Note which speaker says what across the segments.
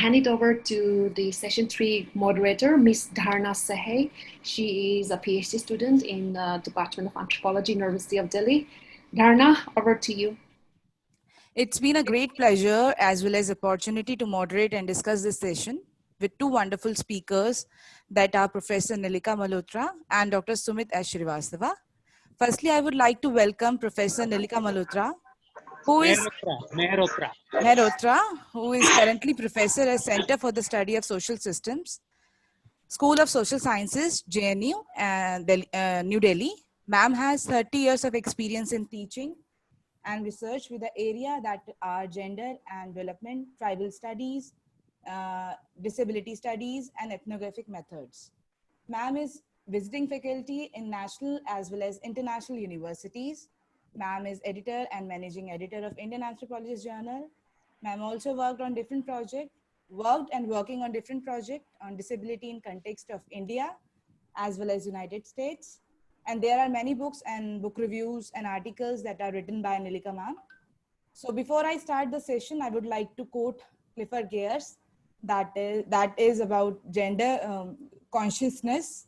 Speaker 1: hand it over to the session 3 moderator, Ms. Dharna Sahay. She is a PhD student in the Department of Anthropology, University of Delhi. Dharna, over to you.
Speaker 2: It's been a great pleasure as well as opportunity to moderate and discuss this session with two wonderful speakers that are Professor Nilika Malhotra and Dr. Sumit S. Srivastava. Firstly, I would like to welcome Professor Nilika Malhotra, who is Mehrotra, who is currently professor at Center for the Study of Social Systems, School of Social Sciences, JNU, and New Delhi. Ma'am has 30 years of experience in teaching and research with the area that are gender and development, tribal studies, disability studies, and ethnographic methods. Ma'am is visiting faculty in national as well as international universities. Ma'am is editor and managing editor of Indian Anthropologist Journal. Ma'am also worked on different projects, working on different projects on disability in context of India as well as United States. And there are many books and book reviews and articles that are written by Nilika ma'am. So before I start the session, I would like to quote Clifford Geertz, that is about gender consciousness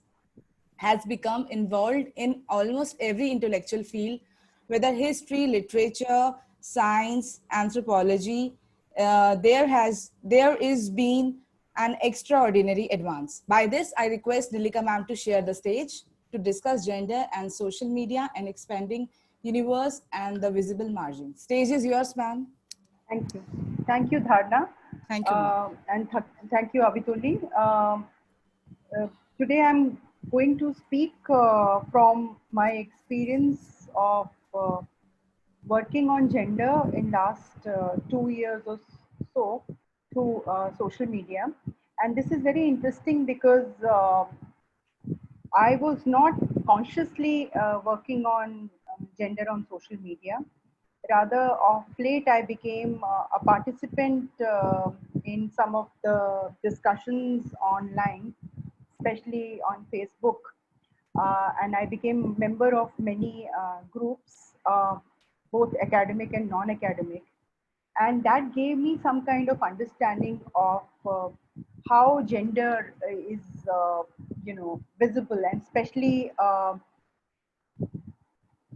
Speaker 2: has become involved in almost every intellectual field, whether history, literature, science, anthropology. There is been an extraordinary advance. By this, I request Nilika ma'am to share the stage to discuss gender and social media and expanding universe and the visible margin. Stage is yours, ma'am.
Speaker 3: Thank you. Thank you, Dharna.
Speaker 2: Thank you.
Speaker 3: Thank you, Abituli. Today I'm going to speak from my experience of working on gender in last 2 years or so through social media. And this is very interesting because I was not consciously working on gender on social media. Rather, of late, I became a participant in some of the discussions online, especially on Facebook. And I became a member of many groups, both academic and non-academic. And that gave me some kind of understanding of how gender is, visible, and especially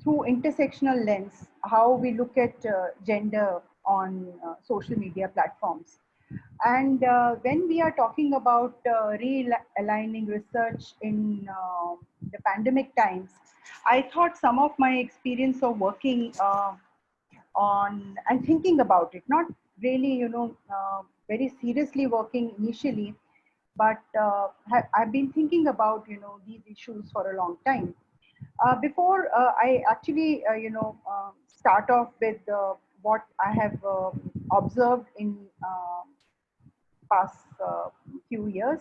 Speaker 3: through intersectional lens, how we look at gender on social media platforms. And when we are talking about realigning research in the pandemic times, I thought some of my experience of working on and thinking about it, not really, very seriously working initially, but I've been thinking about, these issues for a long time. Before I actually, start off with what I have observed in past few years,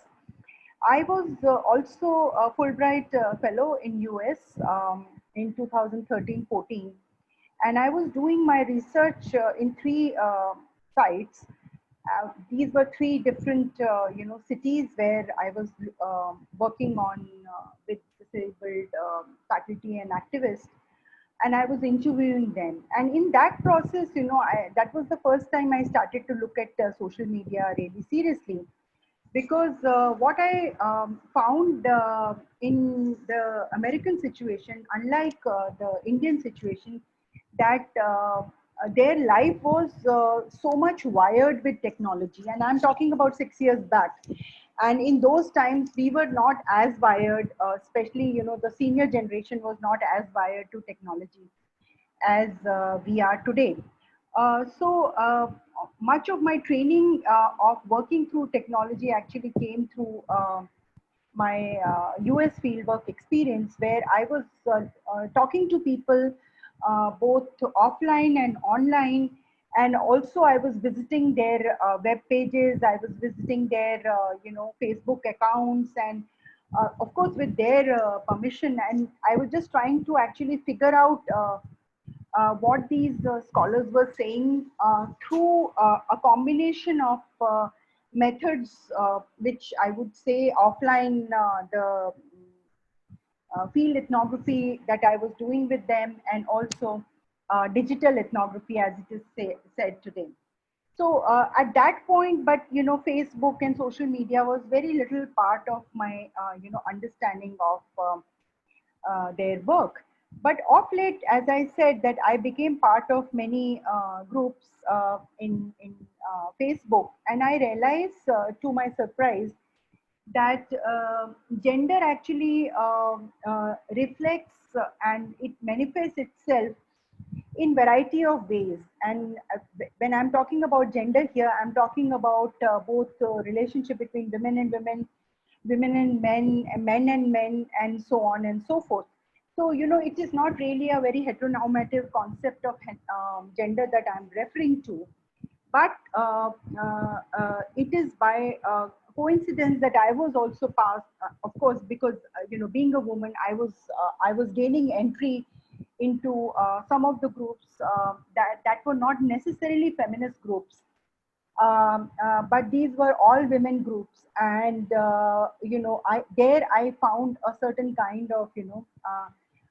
Speaker 3: I was also a Fulbright fellow in US in 2013-14, and I was doing my research in three sites. These were three different, cities where I was working on with disabled faculty and activists, and I was interviewing them. And in that process, that was the first time I started to look at social media really seriously, because what I found in the American situation, unlike the Indian situation, that their life was so much wired with technology. And I'm talking about 6 years back. And in those times, we were not as wired, especially, the senior generation was not as wired to technology as we are today. So much of my training of working through technology actually came through my US fieldwork experience, where I was talking to people both offline and online. And also I was visiting their web pages, I was visiting their, Facebook accounts, and of course with their permission. And I was just trying to actually figure out what these scholars were saying through a combination of methods, which I would say offline, the field ethnography that I was doing with them, and also digital ethnography, as it is said today. So at that point, but Facebook and social media was very little part of my understanding of their work. But of late, as I said, that I became part of many groups in Facebook, and I realized, to my surprise, that gender actually reflects and it manifests itself in variety of ways. And when I'm talking about gender here, I'm talking about both relationship between women and women, women and men and men, and so on and so forth. So it is not really a very heteronormative concept of gender that I'm referring to, but it is by coincidence that I was also passed, of course, because being a woman, I was gaining entry into some of the groups that were not necessarily feminist groups, but these were all women groups, and I found a certain kind of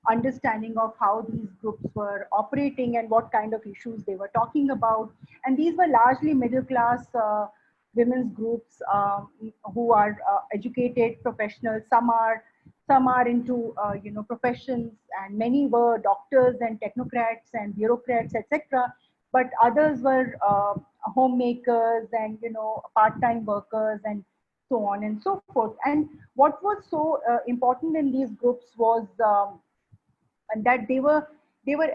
Speaker 3: understanding of how these groups were operating and what kind of issues they were talking about. And these were largely middle class women's groups, who are educated professionals. Some are into professions, and many were doctors and technocrats and bureaucrats, etc. But others were homemakers and part-time workers, and so on and so forth. And what was so important in these groups was and that they were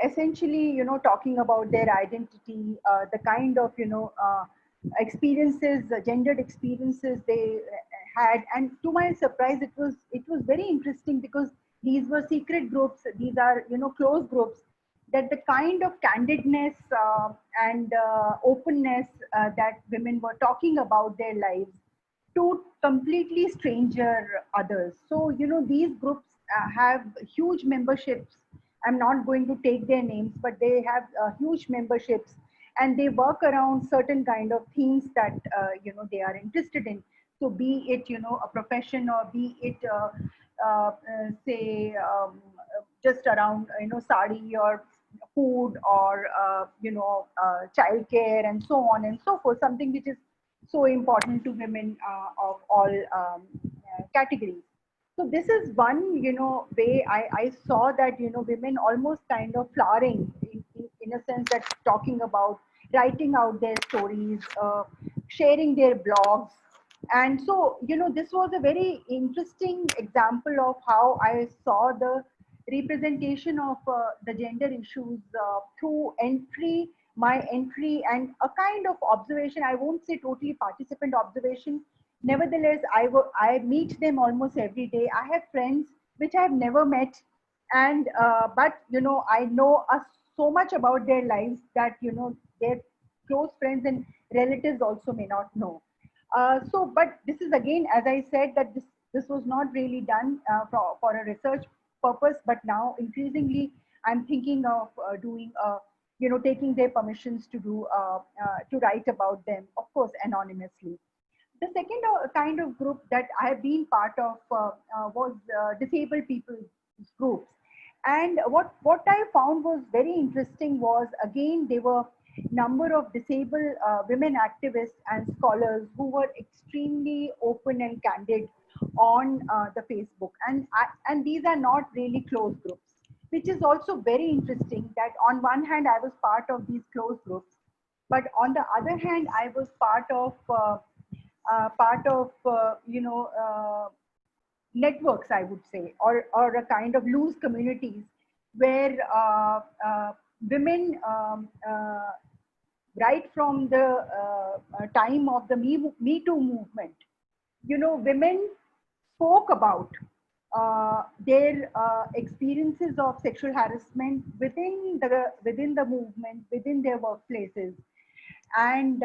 Speaker 3: essentially talking about their identity, the kind of experiences, gendered experiences they had. And to my surprise, it was very interesting, because these were secret groups, these are closed groups, that the kind of candidness and openness that women were talking about their lives to completely stranger others. So, these groups have huge memberships. I'm not going to take their names, but they have huge memberships, and they work around certain kind of themes that, they are interested in. So be it, a profession, or be it, say, just around, sari, or food, or, childcare, and so on and so forth, something which is so important to women of all categories. So this is one, way I saw that, women almost kind of flowering in a sense, that talking about writing out their stories, sharing their blogs. And so, this was a very interesting example of how I saw the representation of the gender issues through my entry, and a kind of observation. I won't say totally participant observation. Nevertheless, I meet them almost every day. I have friends which I have never met, and but I know so much about their lives that their close friends and relatives also may not know. But this is again, as I said, that this was not really done for a research purpose, but now increasingly I'm thinking of doing taking their permissions to do to write about them, of course, anonymously. The second kind of group that I have been part of was disabled people's groups. And what I found was very interesting was, again, there were number of disabled women activists and scholars who were extremely open and candid on the Facebook. And these are not really closed groups, which is also very interesting, that on one hand, I was part of these closed groups, but on the other hand, I was part of networks, I would say, or a kind of loose communities, where women, right from the time of the Me Too movement, women spoke about their experiences of sexual harassment within the movement, within their workplaces, and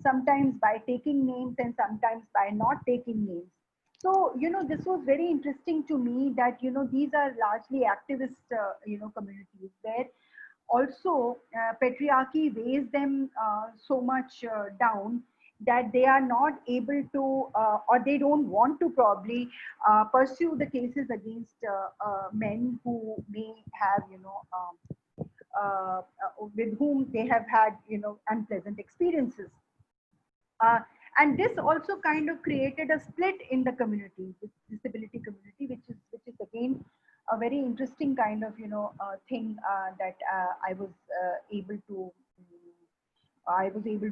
Speaker 3: sometimes by taking names, and sometimes by not taking names. So this was very interesting to me, that these are largely activist communities, where also patriarchy weighs them so much down, that they are not able to, or they don't want to probably pursue the cases against men who may have with whom they have had, unpleasant experiences. Uh, and this also kind of created a split in the community, the disability community, which is again a very interesting kind of thing that I was able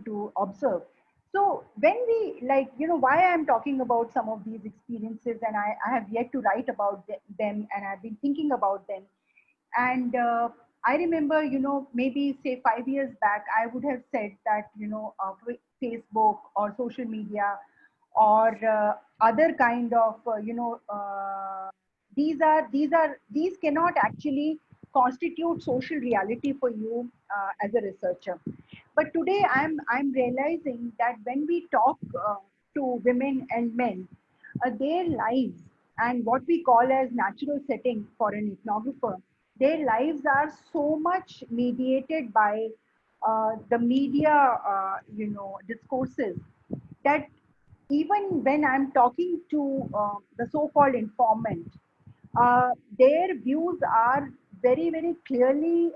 Speaker 3: to observe. So when we, like, why I'm talking about some of these experiences, and I have yet to write about them, and I've been thinking about them. And I remember, maybe say 5 years back, I would have said that, Facebook or social media or other kind of, these cannot actually constitute social reality for you as a researcher. But today I'm realizing that when we talk to women and men, their lives and what we call as natural setting for an ethnographer, their lives are so much mediated by the media, discourses, that even when I'm talking to the so-called informant, their views are very, very clearly,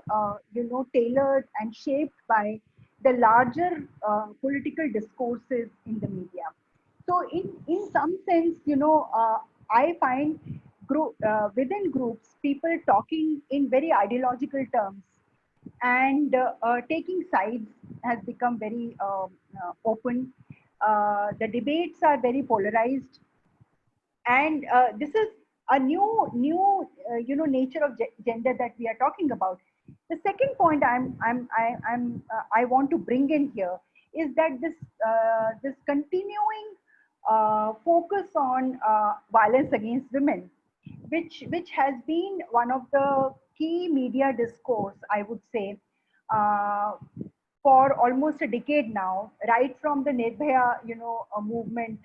Speaker 3: tailored and shaped by the larger political discourses in the media. So, in some sense, I find within groups, people talking in very ideological terms and taking sides has become very open. The debates are very polarized, and this is a new nature of gender that we are talking about. The second point I want to bring in here is that this continuing focus on violence against women, which has been one of the key media discourse, I would say, uh, for almost a decade now, right from the Nirbhaya, movement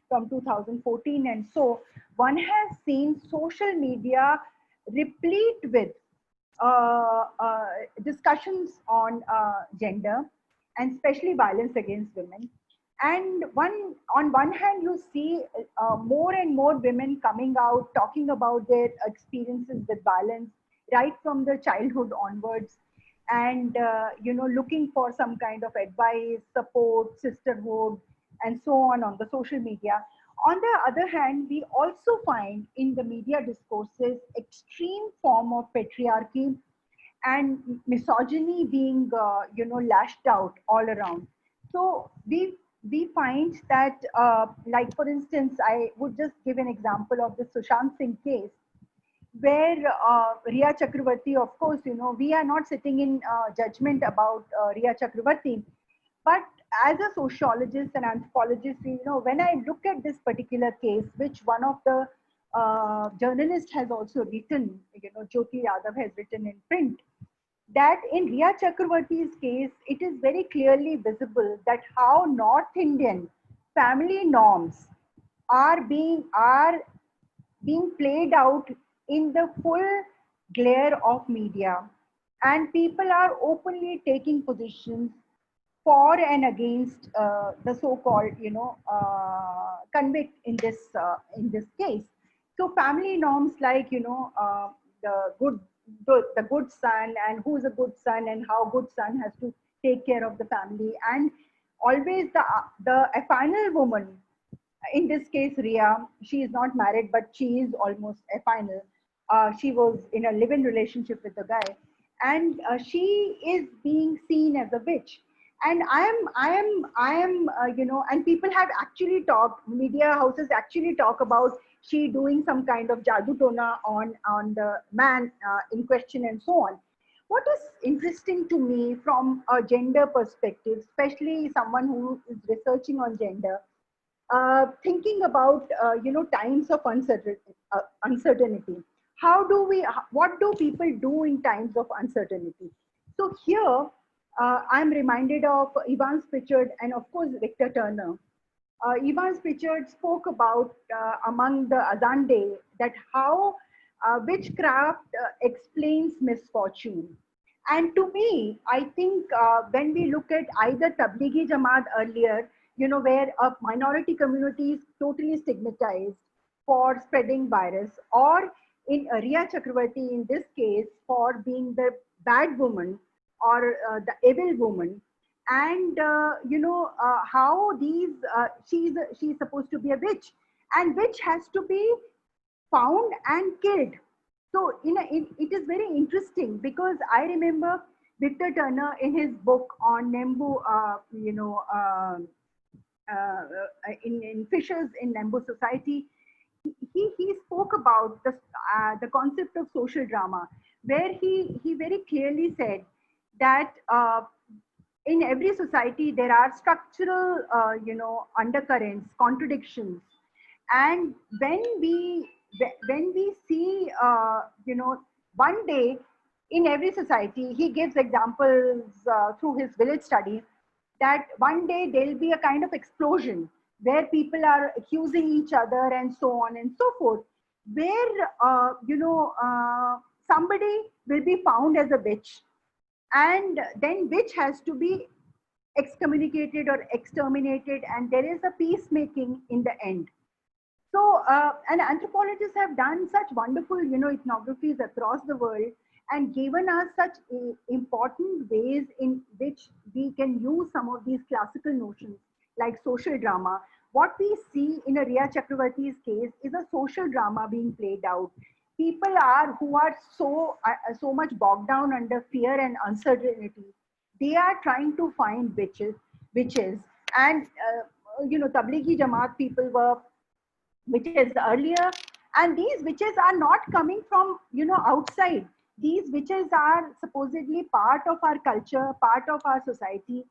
Speaker 3: from 2014, and so one has seen social media replete with discussions on gender and especially violence against women. And on one hand, you see more and more women coming out talking about their experiences with violence right from the childhood onwards, and looking for some kind of advice, support, sisterhood, and so on the social media. On the other hand, we also find in the media discourses extreme form of patriarchy and misogyny being lashed out all around. So we find that like, for instance, I would just give an example of the Sushant Singh case, where Riya Chakravarti, of course, we are not sitting in judgment about Riya Chakravarti, but as a sociologist and anthropologist, when I look at this particular case, which one of the journalists has also written, Jyoti Yadav has written in print, that in Riya Chakravarti's case, it is very clearly visible that how North Indian family norms are being played out in the full glare of media, and people are openly taking positions for and against the so-called convict in this case. So family norms like, the good the good son, and who's a good son, and how good son has to take care of the family, and always the a final woman, in this case Ria, she is not married, but she is almost a final. She was in a live-in relationship with the guy, and she is being seen as a witch. And I am and people have actually talked, media houses actually talk about she doing some kind of jadoo tona on the man in question, and so on. What is interesting to me from a gender perspective, especially someone who is researching on gender, thinking about times of uncertainty. What do people do in times of uncertainty? So here I'm reminded of Evans Pritchard and of course Victor Turner. Evans Pritchard spoke about among the Azande that how witchcraft explains misfortune. And to me, I think when we look at either Tablighi Jamaat earlier, where a minority community is totally stigmatized for spreading virus, or in Riya Chakravarti in this case for being the bad woman the evil woman, and how she's supposed to be a witch, and witch has to be found and killed. So it is very interesting, because I remember Victor Turner in his book on Nembu, in Fishers in Nembu Society, he spoke about the concept of social drama, where he very clearly said that in every society there are structural undercurrents, contradictions, and when we see one day in every society, he gives examples through his village studies, that one day there'll be a kind of explosion where people are accusing each other and so on and so forth, where somebody will be found as a witch, and then witch has to be excommunicated or exterminated, and there is a peacemaking in the end. So, and anthropologists have done such wonderful, ethnographies across the world, and given us such important ways in which we can use some of these classical notions like social drama. What we see in a Riya Chakravarti's case is a social drama being played out. People who are so much bogged down under fear and uncertainty. They are trying to find witches, and Tablighi Jamaat people were witches earlier, and these witches are not coming from outside. These witches are supposedly part of our culture, part of our society,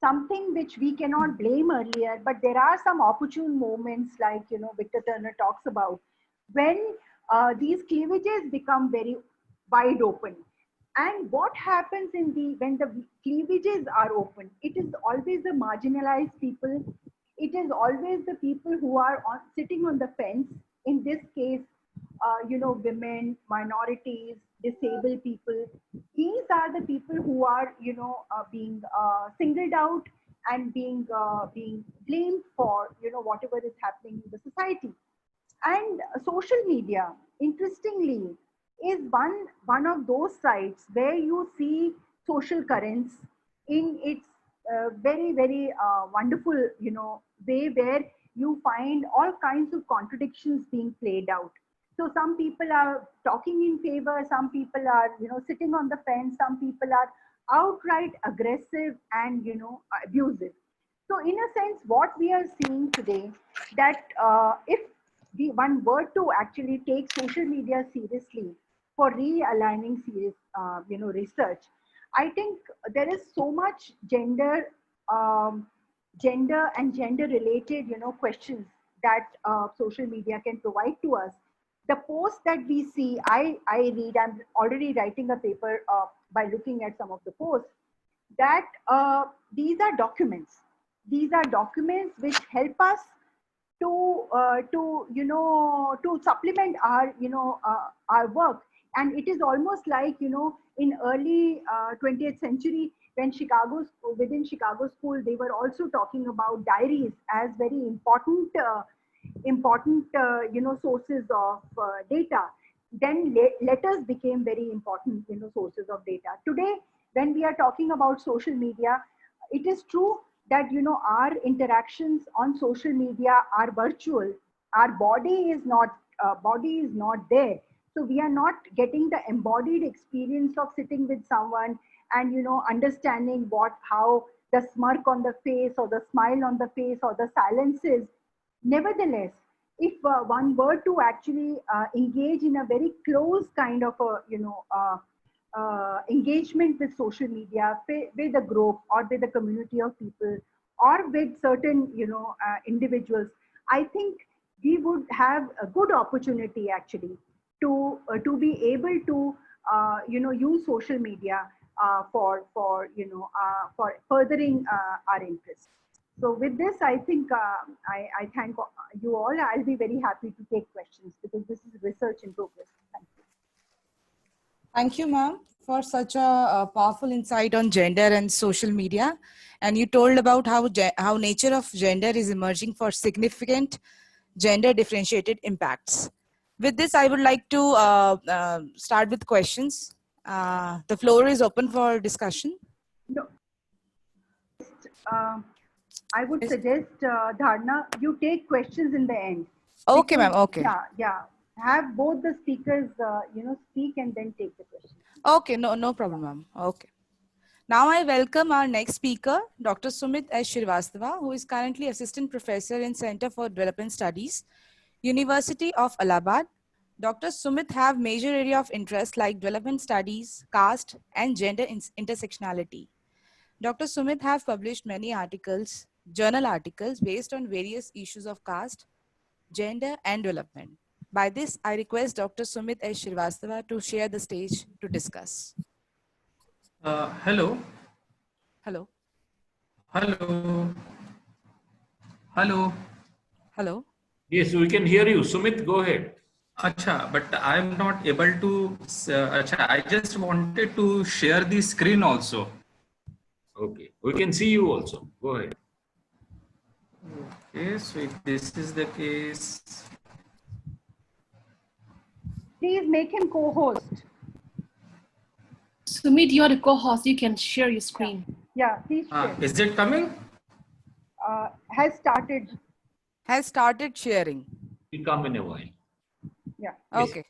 Speaker 3: something which we cannot blame earlier. But there are some opportune moments, like Victor Turner talks about, when these cleavages become very wide open. And what happens when the cleavages are open? It is always the marginalized people. It is always the people who are sitting on the fence. In this case, women, minorities, disabled people. These are the people who are, being singled out and being blamed for, whatever is happening in the society. And social media, interestingly, is one of those sites where you see social currents in its very wonderful way, where you find all kinds of contradictions being played out. So some people are talking in favor, some people are sitting on the fence, some people are outright aggressive and abusive. So in a sense, what we are seeing today, that if one were to actually take social media seriously for realigning serious research, I think there is so much gender and gender related questions that social media can provide to us. The posts that we see, I read, I'm already writing a paper by looking at some of the posts, that these are documents. These are documents which help us to supplement our work. And it is almost like in early 20th century, when within Chicago School, they were also talking about diaries as very important sources of data. Then letters became very important sources of data. Today, when we are talking about social media, it is true that our interactions on social media are virtual. Our body is not there, so we are not getting the embodied experience of sitting with someone and understanding how the smirk on the face, or the smile on the face, or the silence is. Nevertheless, if one were to actually engage in a very close kind of engagement with social media, with a group or with a community of people, or with certain individuals, I think we would have a good opportunity actually to be able to use social media for furthering our interests. So with this, I think I thank you all. I'll be very happy to take questions, because this is research in progress. Thank you.
Speaker 2: Thank you, ma'am, for such a powerful insight on gender and social media. And you told about how nature of gender is emerging for significant gender differentiated impacts. With this, I would like to start with questions. The floor is open for discussion.
Speaker 3: No, I would suggest, Dharna, you take questions in the end.
Speaker 2: Okay,
Speaker 3: Because-
Speaker 2: ma'am. Okay.
Speaker 3: Yeah. Have both the speakers, speak and then take the question.
Speaker 2: Okay, no problem, ma'am. Okay. Now I welcome our next speaker, Dr. Sumit S. Srivastava, who is currently Assistant Professor in Center for Development Studies, University of Allahabad. Dr. Sumit have major area of interest like development studies, caste, and gender intersectionality. Dr. Sumit have published many articles, journal articles based on various issues of caste, gender, and development. By this, I request Dr. Sumit S. Srivastava to share the stage to discuss.
Speaker 4: Hello.
Speaker 2: Hello.
Speaker 4: Hello. Hello.
Speaker 2: Hello.
Speaker 5: Yes, we can hear you. Sumit, go ahead.
Speaker 4: Acha, but I'm not able to. Acha, I just wanted to share the screen also.
Speaker 5: Okay, we can see you also. Go ahead.
Speaker 4: Okay, so if this is the case,
Speaker 3: Please make him co-host.
Speaker 1: Sumit, you're the co-host. You can share your screen.
Speaker 3: Yeah, please share.
Speaker 4: is it coming?
Speaker 3: Has started.
Speaker 2: Has started sharing.
Speaker 5: We'll come in a while.
Speaker 3: Yeah.
Speaker 4: Yes.
Speaker 2: Okay.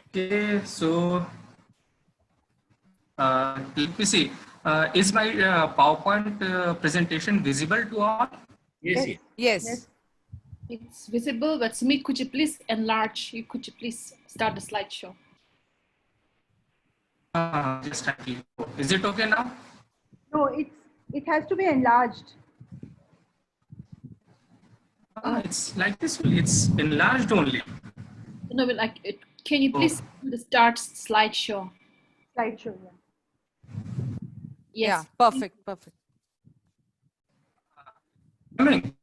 Speaker 4: Okay, so let me see. Is my PowerPoint presentation visible to all?
Speaker 5: Yes,
Speaker 3: Yes.
Speaker 5: yes.
Speaker 2: Yes.
Speaker 1: It's visible, but Sumit, could you please enlarge? Could you please start the slideshow?
Speaker 4: Just a click. Is it okay now?
Speaker 3: No, it has to be enlarged.
Speaker 4: It's like this. It's enlarged only.
Speaker 1: No, but like, can you please start slideshow?
Speaker 3: Slideshow. Yeah.
Speaker 1: Yes.
Speaker 2: Yeah. Perfect. Perfect.
Speaker 4: Coming.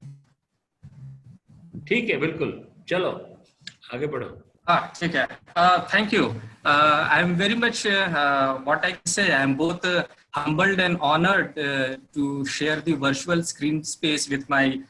Speaker 5: ठीक है, बिल्कुल. चलो, आगे बढ़ो.
Speaker 4: ठीक है. Thank you. I am very much what I can say. I am both humbled and honored to share the virtual screen space with my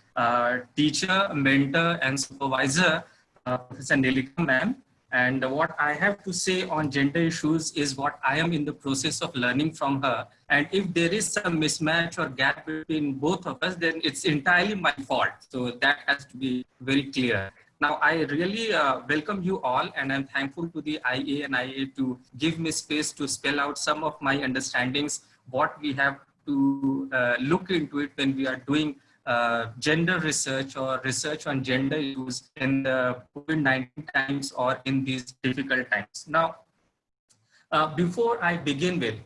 Speaker 4: teacher, mentor, and supervisor, Professor Nilika ma'am. And what I have to say on gender issues is what I am in the process of learning from her. And if there is some mismatch or gap between both of us, then it's entirely my fault. So that has to be very clear. Now, I really welcome you all, and I'm thankful to the IA and IA to give me space to spell out some of my understandings, what we have to look into it when we are doing gender research or research on gender issues in the COVID-19 times or in these difficult times. Now, before I begin with,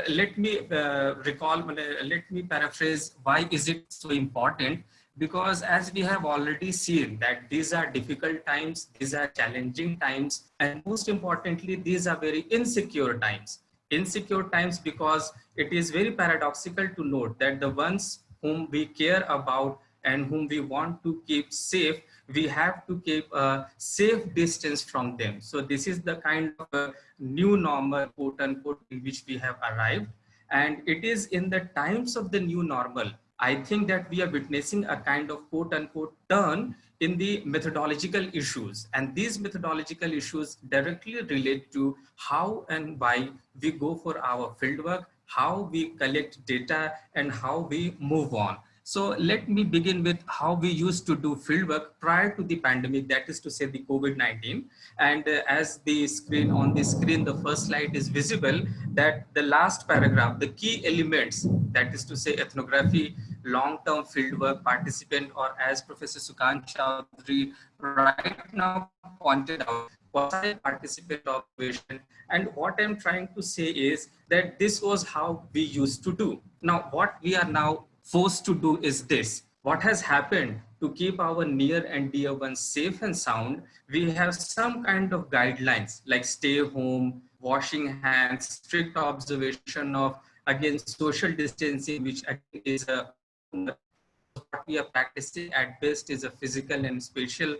Speaker 4: let me let me paraphrase why is it so important, because as we have already seen that these are difficult times, these are challenging times, and most importantly, these are very insecure times. Insecure times because it is very paradoxical to note that the ones whom we care about and whom we want to keep safe, we have to keep a safe distance from them. So this is the kind of a new normal, quote unquote, in which we have arrived. And it is in the times of the new normal, I think that we are witnessing a kind of quote unquote turn in the methodological issues. And these methodological issues directly relate to how and why we go for our fieldwork, how we collect data, and how we move on. So let me begin with how we used to do fieldwork prior to the pandemic, that is to say the COVID-19. And as the screen on the screen, the first slide is visible, that the last paragraph, the key elements, that is to say ethnography, long-term fieldwork participant, or as Professor Sukant Chaudhary right now pointed out, quasi-participant observation. And what I'm trying to say is that this was how we used to do. Now, what we are now forced to do is this. What has happened to keep our near and dear ones safe and sound, we have some kind of guidelines like stay home, washing hands, strict observation of, again, social distancing, which is a what we are practicing at best is a physical and spatial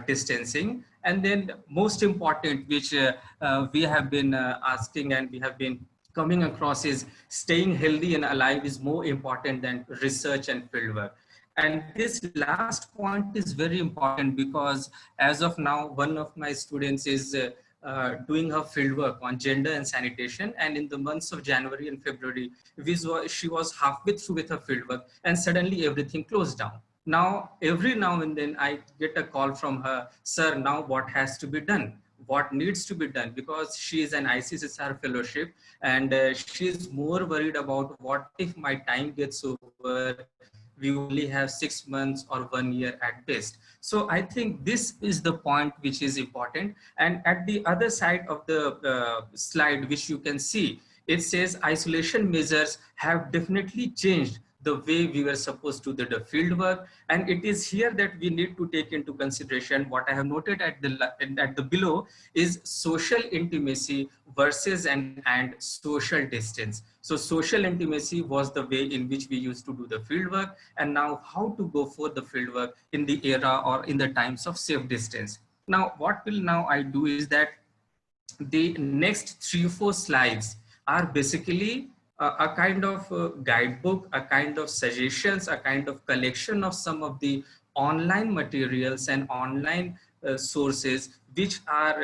Speaker 4: distancing. And then most important, which we have been asking and we have been coming across is staying healthy and alive is more important than research and fieldwork. And this last point is very important because as of now, one of my students is doing her fieldwork on gender and sanitation. And in the months of January and February, she was halfway through with her fieldwork and suddenly everything closed down. Now, every now and then I get a call from her, sir, now what has to be done? What needs to be done? Because she is an ICCSR fellowship and she is more worried about what if my time gets over, we only have 6 months or 1 year at best. So I think this is the point which is important. And at the other side of the slide, which you can see, it says isolation measures have definitely changed the way we were supposed to do the field work. And it is here that we need to take into consideration what I have noted at the below is social intimacy versus and social distance. So social intimacy was the way in which we used to do the field work, and now how to go for the field work in the era or in the times of safe distance. Now, what will now I do is that the next 3-4 slides are basically a kind of guidebook, a kind of suggestions, a kind of collection of some of the online materials and online sources which are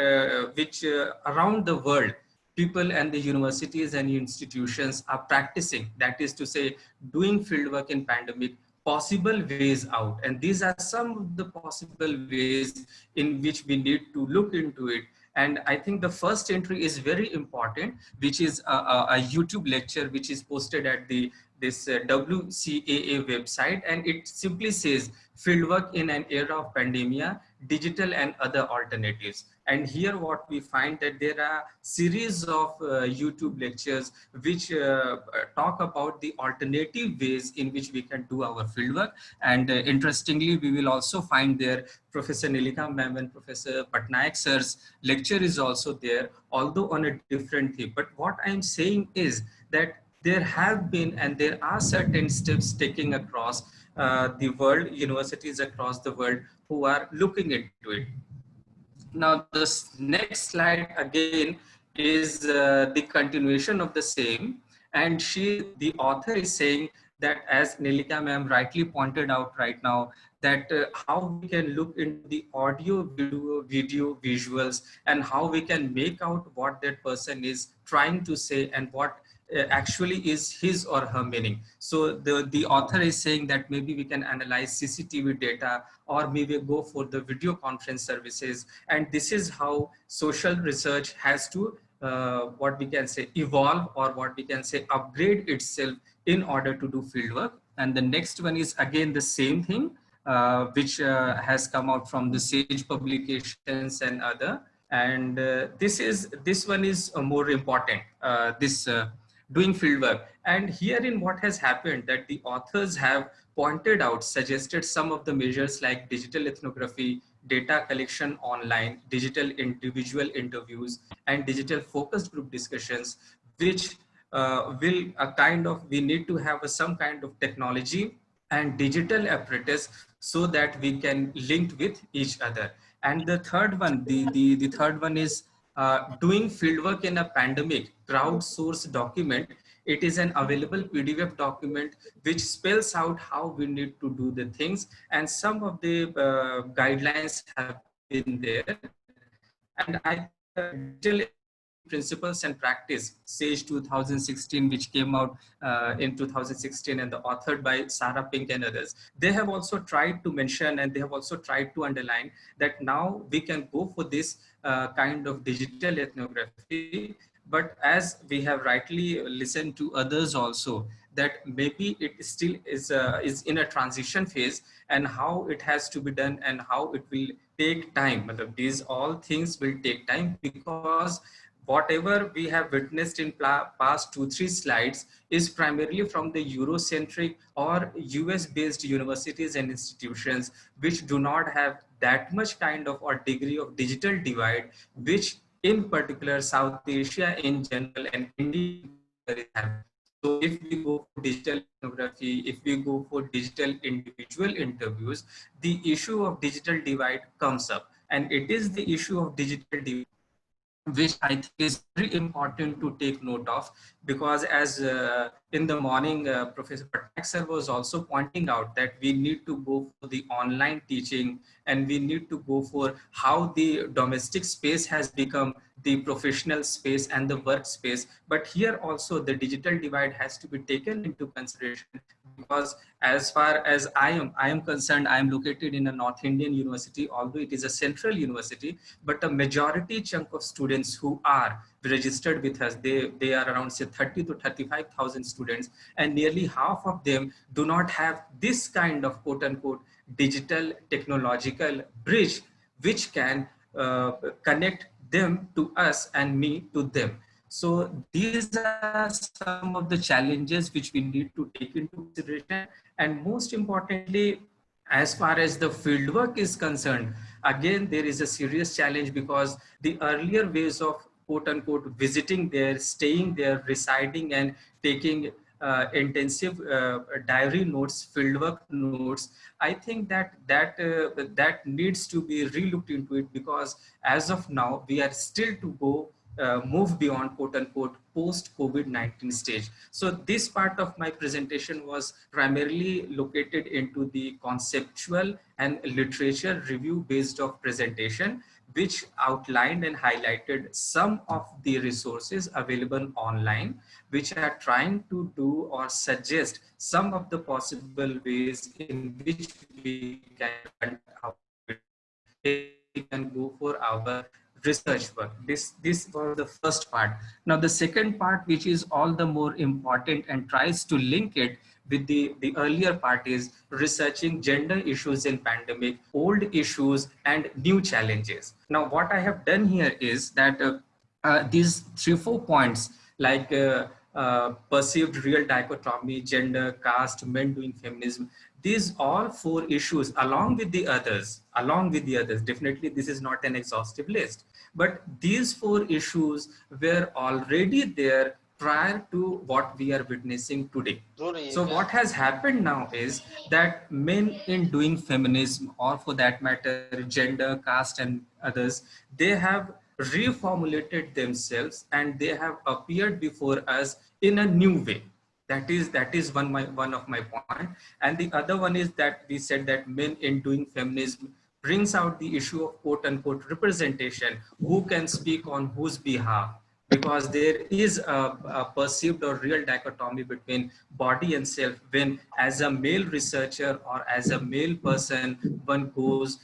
Speaker 4: around the world people and the universities and institutions are practicing, that is to say doing fieldwork in pandemic, possible ways out. And these are some of the possible ways in which we need to look into it. And I think the first entry is very important, which is a YouTube lecture, which is posted at this WCAA website. And it simply says fieldwork in an era of pandemia, digital and other alternatives. And here what we find that there are series of YouTube lectures which talk about the alternative ways in which we can do our fieldwork. And interestingly, we will also find there Professor Nilika ma'am and Professor Patnaik sir's lecture is also there, although on a different theme. But what I'm saying is that there have been and there are certain steps taken across the world, universities across the world who are looking into it. Now, this next slide again is the continuation of the same. And the author is saying that, as Nilika ma'am rightly pointed out right now, that how we can look into the audio, video, visuals, and how we can make out what that person is trying to say and what actually is his or her meaning. So the author is saying that maybe we can analyze CCTV data or maybe go for the video conference services. And this is how social research has to, what we can say, evolve, or what we can say, upgrade itself in order to do fieldwork. And the next one is again the same thing, which has come out from the Sage publications and other. And this one is more important, doing fieldwork. And herein what has happened that the authors have pointed out, suggested some of the measures like digital ethnography, data collection online, digital individual interviews, and digital focus group discussions, which we need to have some kind of technology and digital apparatus so that we can link with each other. And the third one, the third one is doing fieldwork in a pandemic, crowdsourced document. It is an available PDF document which spells out how we need to do the things, and some of the guidelines have been there. And digital principles and practice, Sage 2016, which came out in 2016 and authored by Sarah Pink and others. They have also tried to mention and they have also tried to underline that now we can go for this kind of digital ethnography. But as we have rightly listened to others also, that maybe it still is in a transition phase, and how it has to be done and how it will take time. These all things will take time, because whatever we have witnessed in past 2-3 slides is primarily from the Eurocentric or US based universities and institutions, which do not have that much kind of or degree of digital divide, which in particular South Asia in general and India have. So if we go for digital ethnography, if we go for digital individual interviews, the issue of digital divide comes up, and it is the issue of digital divide which I think is very important to take note of, because as in the morning, Professor Patnaik sir was also pointing out that we need to go for the online teaching, and we need to go for how the domestic space has become the professional space and the workspace. But here also the digital divide has to be taken into consideration, because as far as I am concerned, I am located in a North Indian university, although it is a central university, but a majority chunk of students who are registered with us, they are around say 30 to 35,000 students, and nearly half of them do not have this kind of quote unquote digital technological bridge which can connect them to us and me to them. So these are some of the challenges which we need to take into consideration. And most importantly, as far as the fieldwork is concerned, again, there is a serious challenge, because the earlier ways of quote unquote visiting there, staying there, residing and taking intensive diary notes, fieldwork notes, I think that needs to be relooked into it, because as of now, we are still to go move beyond quote unquote post COVID-19 stage. So this part of my presentation was primarily located into the conceptual and literature review based of presentation, which outlined and highlighted some of the resources available online, which are trying to do or suggest some of the possible ways in which we can conduct our, we can go for our research work. This was the first part. Now the second part, which is all the more important and tries to link it with the earlier part, is researching gender issues in pandemic, old issues and new challenges. Now what I have done here is that these 3-4 points, like perceived real dichotomy, gender, caste, men doing feminism, these all 4 issues, along with the others, definitely this is not an exhaustive list, but these 4 issues were already there prior to what we are witnessing today. So what has happened now is that men in doing feminism, or for that matter gender, caste and others, they have reformulated themselves and they have appeared before us in a new way. That is one of my point. And the other one is that we said that men in doing feminism brings out the issue of quote unquote representation, who can speak on whose behalf, because there is a perceived or real dichotomy between body and self, when as a male researcher or as a male person one goes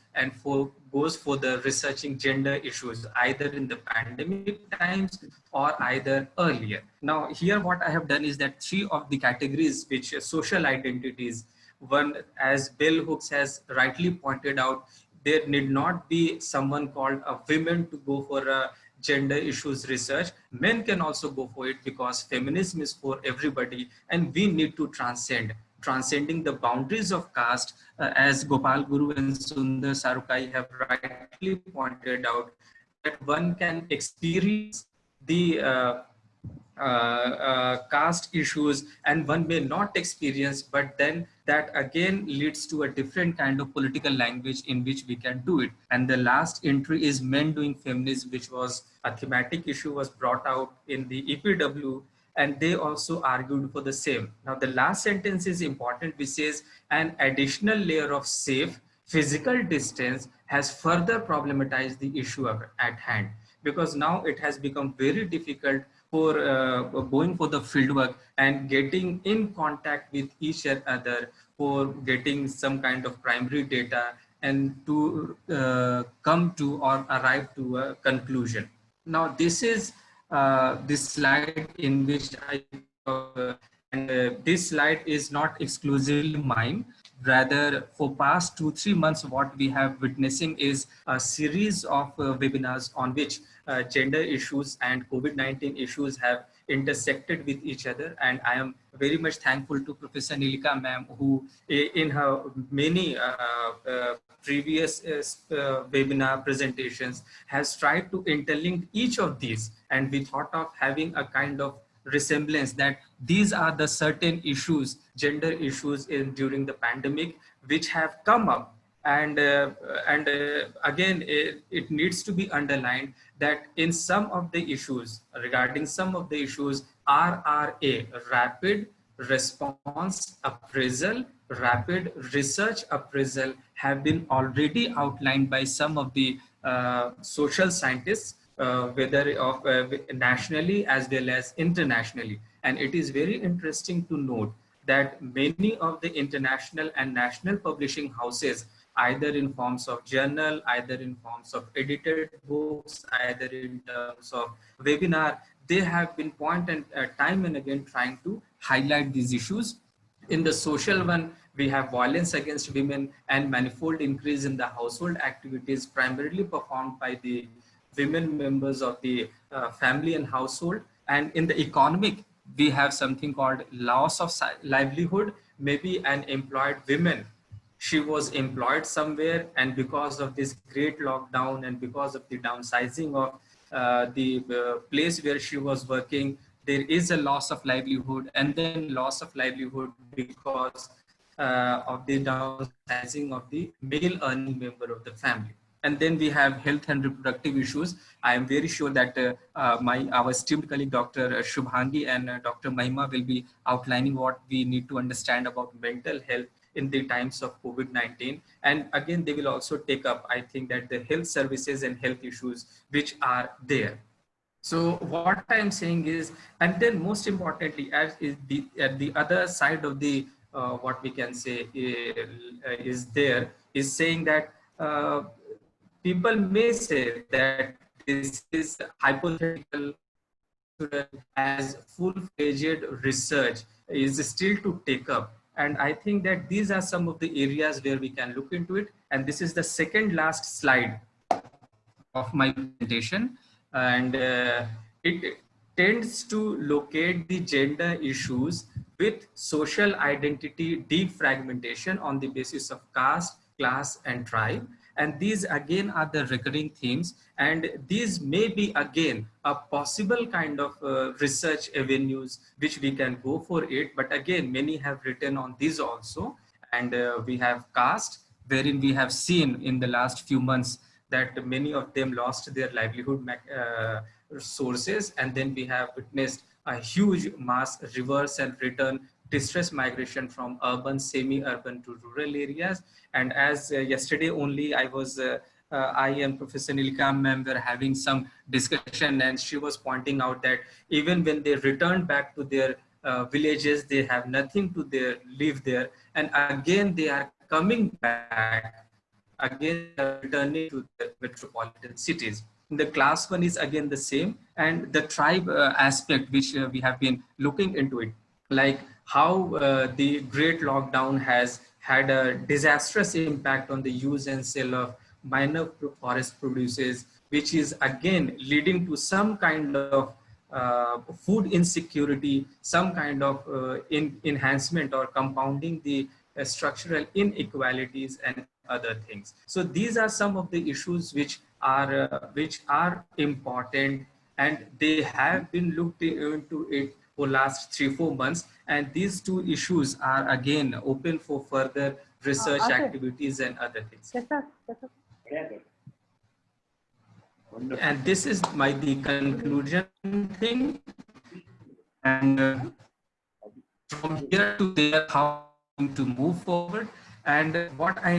Speaker 4: for the researching gender issues, either in the pandemic times or either earlier. Now here what I have done is that 3 of the categories, which are social identities, one, as Bell Hooks has rightly pointed out, there need not be someone called a women to go for a gender issues research. Men can also go for it, because feminism is for everybody and we need to transcending the boundaries of caste, as Gopal Guru and Sundar Sarukai have rightly pointed out, that one can experience the caste issues and one may not experience, but then that again leads to a different kind of political language in which we can do it. And the last entry is men doing feminism, which was a thematic issue, was brought out in the EPW, and they also argued for the same. Now the last sentence is important, which says an additional layer of safe physical distance has further problematized the issue at hand, because now it has become very difficult for going for the fieldwork and getting in contact with each other for getting some kind of primary data and to come to or arrive to a conclusion. Now this is this slide in which this slide is not exclusively mine. Rather, for past 2-3 months, what we have witnessing is a series of webinars on which gender issues and COVID-19 issues have intersected with each other. And I am very much thankful to Professor Nilika ma'am, who in her many previous webinar presentations has tried to interlink each of these. And we thought of having a kind of resemblance that these are the certain issues, gender issues during the pandemic, which have come up And again, it needs to be underlined that in some of the issues, regarding some of the issues, RRA, rapid response appraisal, rapid research appraisal, have been already outlined by some of the social scientists, whether of nationally as well as internationally. And it is very interesting to note that many of the international and national publishing houses, either in forms of journal, either in forms of edited books, either in terms of webinar, they have been time and again trying to highlight these issues. In the social one, we have violence against women and manifold increase in the household activities primarily performed by the women members of the family and household. And in the economic, we have something called loss of livelihood. Maybe an employed woman, she was employed somewhere, and because of this great lockdown and because of the downsizing of the place where she was working, there is a loss of livelihood, and then loss of livelihood because of the downsizing of the male earning member of the family. And then we have health and reproductive issues. I am very sure that our esteemed colleague, Dr. Shubhangi and Dr. Mahima will be outlining what we need to understand about mental health in the times of COVID-19. And again, they will also take up, I think, that the health services and health issues which are there. So what I'm saying is, and then most importantly, as is at the other side of the what we can say is there, is saying that people may say that this is hypothetical, as full-fledged research is still to take up. And I think that these are some of the areas where we can look into it. And this is the second last slide of my presentation. And it tends to locate the gender issues with social identity defragmentation on the basis of caste, class, and tribe. And these again are the recurring themes, and these may be again a possible kind of research avenues which we can go for it. But again, many have written on these also. And we have caste, wherein we have seen in the last few months that many of them lost their livelihood sources. And then we have witnessed a huge mass reverse and return distress migration from urban, semi-urban to rural areas. And as yesterday only I and Professor Nilika ma'am were having some discussion, and she was pointing out that even when they return back to their villages, they have nothing to live there. And again, they are coming back, again returning to the metropolitan cities. The class one is again the same, and the tribe aspect, which we have been looking into it, like how the great lockdown has had a disastrous impact on the use and sale of minor forest produces, which is again leading to some kind of food insecurity, some kind of enhancement or compounding the structural inequalities and other things. So these are some of the issues which are important, and they have been looked into it for last 3-4 months. And these two issues are again open for further research activities and other things.
Speaker 3: Yes, sir. Yes, sir.
Speaker 4: And this is the conclusion thing. And from here to there, how to move forward. And what I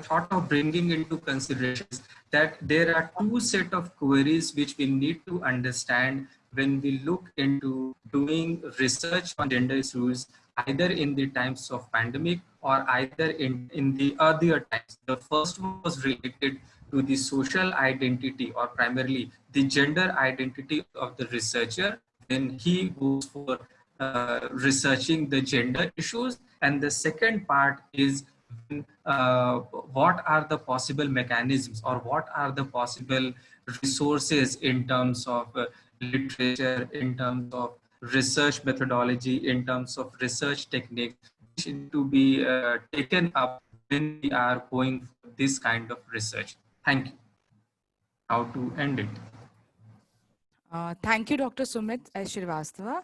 Speaker 4: thought of bringing into consideration is that there are two set of queries which we need to understand when we look into doing research on gender issues, either in the times of pandemic or either in the earlier times. The first one was related to the social identity, or primarily the gender identity of the researcher when he goes for researching the gender issues. And the second part is what are the possible mechanisms, or what are the possible resources in terms of literature, in terms of research methodology, in terms of research techniques, which need to be taken up when we are going for this kind of research. Thank you. How to end it?
Speaker 2: Thank you, Dr. Sumit Shrivastava.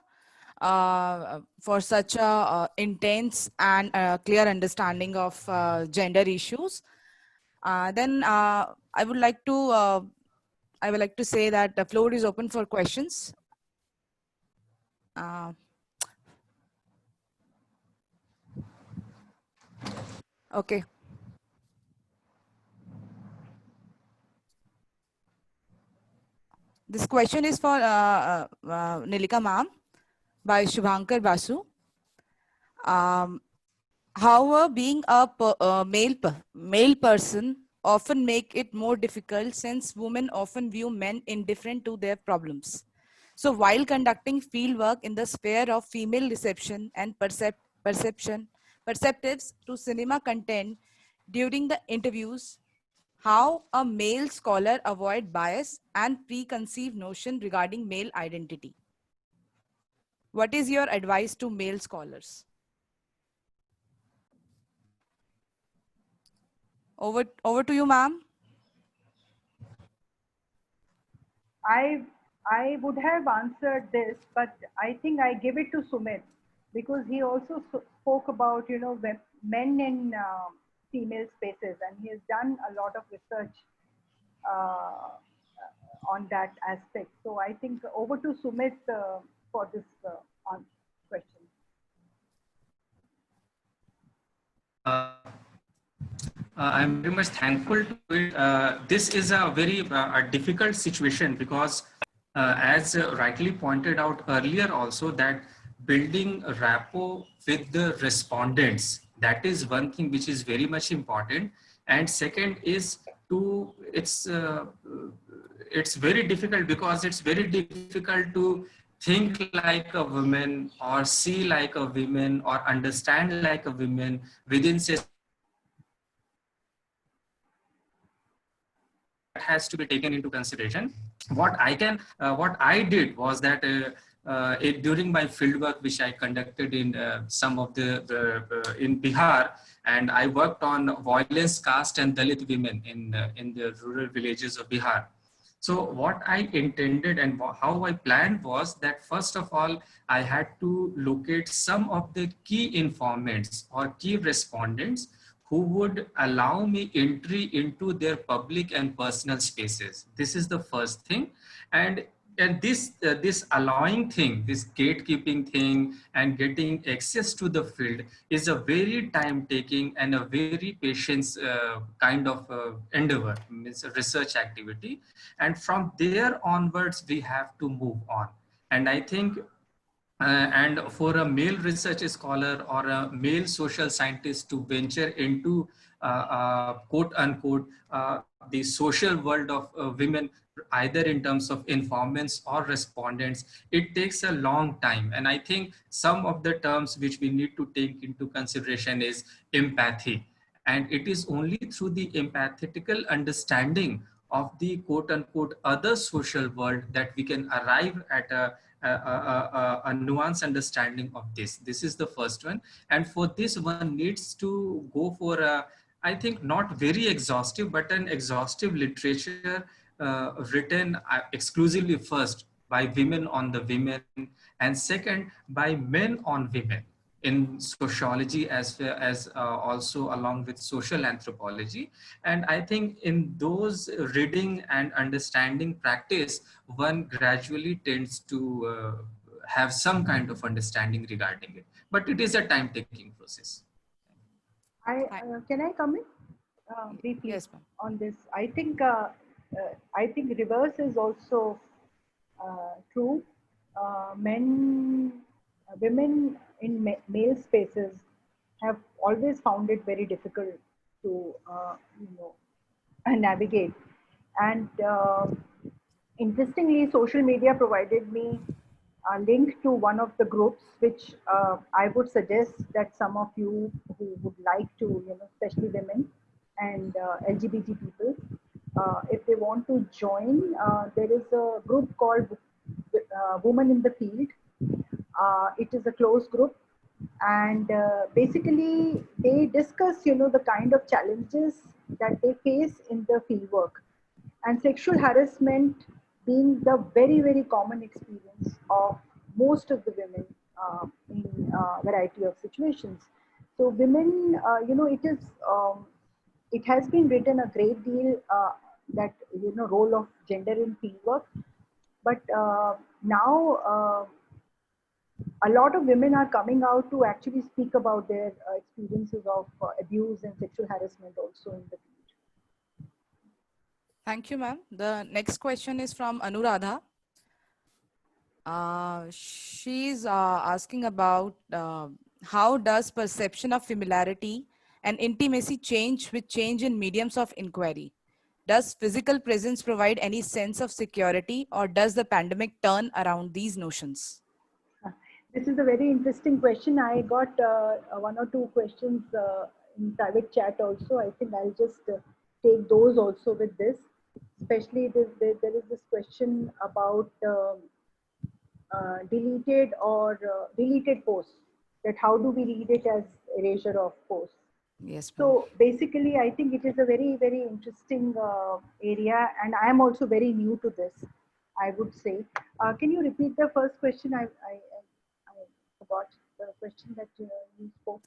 Speaker 2: for such a intense and clear understanding of gender issues. Then I would like to say that the floor is open for questions. Okay. This question is for Nilika ma'am by Shubhankar Basu. However, being a male person often make it more difficult since women often view men indifferent to their problems. So while conducting field work in the sphere of female reception and perceptives to cinema content during the interviews, how a male scholar avoid bias and preconceived notion regarding male identity? What is your advice to male scholars? Over to you, ma'am.
Speaker 3: I would have answered this, but I think I give it to Sumit because he also spoke about men in female spaces, and he has done a lot of research uh, on that aspect. So I think over to Sumit for this question.
Speaker 4: I'm very much thankful to it. This is a very a difficult situation because, as rightly pointed out earlier, also that building a rapport with the respondents, that is one thing which is very much important. And second is it's very difficult because it's very difficult to think like a woman or see like a woman or understand like a woman within say has to be taken into consideration. What I did was that during my field work, which I conducted in some of in Bihar, and I worked on violence, caste, and Dalit women in the rural villages of Bihar. So what I intended and how I planned was that first of all, I had to locate some of the key informants or key respondents who would allow me entry into their public and personal spaces. This is the first thing. And this allowing thing, this gatekeeping thing and getting access to the field is a very time taking and a very patience kind of endeavor, it's a research activity. And from there onwards, we have to move on. And I think and for a male research scholar or a male social scientist to venture into quote unquote the social world of women, either in terms of informants or respondents, it takes a long time. And I think some of the terms which we need to take into consideration is empathy. And it is only through the empathetical understanding of the quote unquote other social world that we can arrive at a nuanced understanding of this. This is the first one. And for this, one needs to go for a, I think, not very exhaustive, but an exhaustive literature written exclusively first by women on the women, and second by men on women in sociology as well as also along with social anthropology. And I think in those reading and understanding practice, one gradually tends to have some kind of understanding regarding it. But it is a time-taking process.
Speaker 3: Can I come in briefly
Speaker 2: Yes,
Speaker 3: on this? I think reverse is also true. Women in male spaces have always found it very difficult to navigate. And interestingly, social media provided me a link to one of the groups, which I would suggest that some of you who would like to, especially women and LGBT people, if they want to join, there is a group called Women in the Field. It is a closed group, and basically they discuss, the kind of challenges that they face in the field work, and sexual harassment being the very, very common experience of most of the women in a variety of situations. So women, it has been written a great deal that role of gender in fieldwork, but now a lot of women are coming out to actually speak about their experiences of abuse and sexual harassment also in the field.
Speaker 2: Thank you, ma'am. The next question is from Anuradha. She's asking about how does perception of familiarity and intimacy change with change in mediums of inquiry? Does physical presence provide any sense of security, or does the pandemic turn around these notions?
Speaker 3: This is a very interesting question. I got one or two questions in private chat also. I think I'll just take those also with this. Especially there is this question about deleted posts. That how do we read it as erasure of posts?
Speaker 2: Yes, ma'am.
Speaker 3: So basically, I think it is a very, very interesting area, and I am also very new to this, I would say. Can you repeat the first question? I forgot the question that you spoke.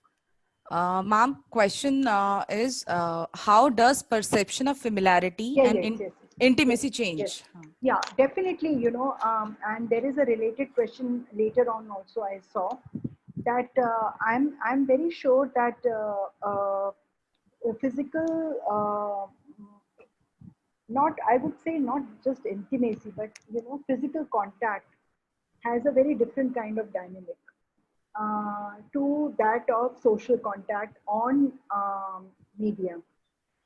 Speaker 2: Ma'am, question is how does perception of familiarity
Speaker 3: Yeah,
Speaker 2: and
Speaker 3: yes.
Speaker 2: intimacy
Speaker 3: Yes,
Speaker 2: change?
Speaker 3: yes. Yeah, definitely, and there is a related question later on also I saw that I'm very sure that physical not I would say not just intimacy, but physical contact has a very different kind of dynamic to that of social contact on media.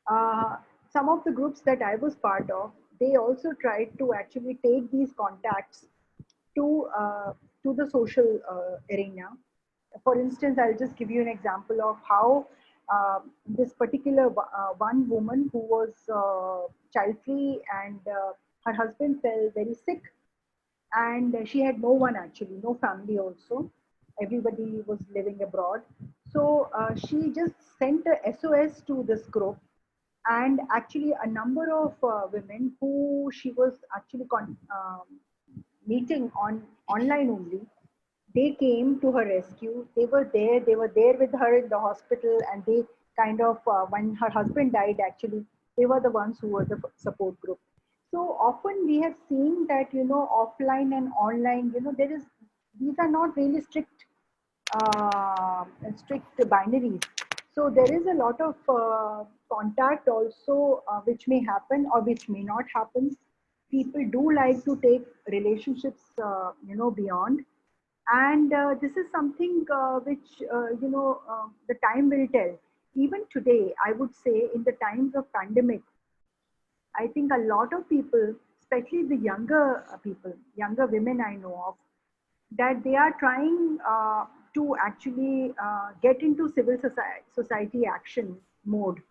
Speaker 3: Uh, some of the groups that I was part of, they also tried to actually take these contacts to the social arena. For instance, I'll just give you an example of how this particular one woman who was child free and her husband fell very sick, and she had no one actually, no family also. Everybody was living abroad. So she just sent a SOS to this group, and actually a number of women who she was actually meeting on online only, they came to her rescue. They were there with her in the hospital, and they kind of when her husband died, actually they were the ones who were the support group. So often we have seen that offline and online, there is these are not really strict binaries. So there is a lot of contact also which may happen or which may not happen. People do like to take relationships beyond, and this is something which the time will tell. Even today, I would say, in the times of pandemic, I think a lot of people, especially the younger people, younger women I know of, that they are trying to actually get into civil society action mode.